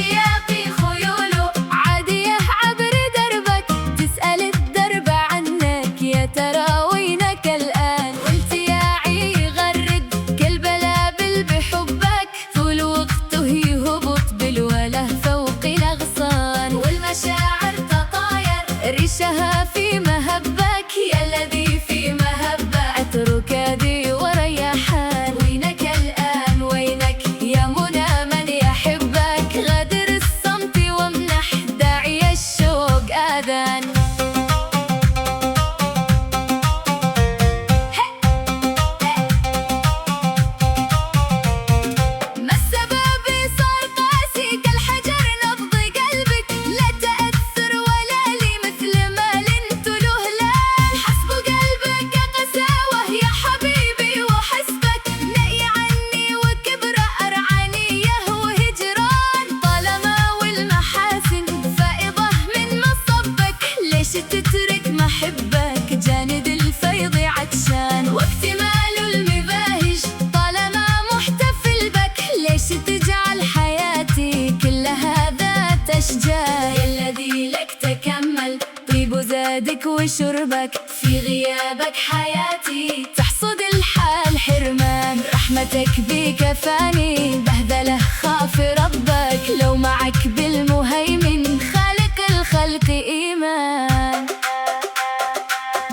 اشتياقي خيوله عادية عبر دربك، تسأل الدرب عنك يا ترى وينك الآن. والتياعي يغرد كل بلابل بحبك، طول وقته يهبط بالوله فوق الأغصان. والمشاعر تطاير ريشها في مهبك، يا الذي في مهبة عطرك هادي وريحان. وينك الآن وينك يا منى من يحبك، غادر الصمت وامنح داعي الشوق آذان. ما السبب صار قاسي كالحجر نبض قلبك، لا تأثر ولا لي مثل ما لنت له لان. حسب قلبك قساوة يا حبيبي وحسبك، نأي عني وكبر أرعانية وهجران. طالما والمحاسن فائضة من مصبك، ليش تترك محبك جاند الفيض عطشان. واكتمال المباهج طالما محتفل بك، ليش تجعل حياتي كلها ذات أشجار. يا الذي لك تكمل طيب زادك وشربك، في غيابك حياتي تحصد الحال حرمان. رحمتك بي كفاني بهذله خاف ربك، لو معك بالمهيمن خالق الخلق إيمان.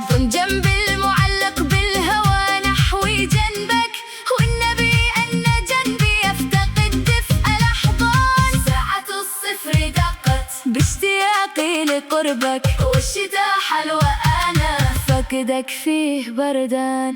ضم جنب المعلق بالهوى نحوي جنبك، والنبي أن جنبي يفتقد دفء الأحضان. ساعة الصفر دقت باشتياقي لقربك، والشتاء حلوة أنا فقدك فيه بردان.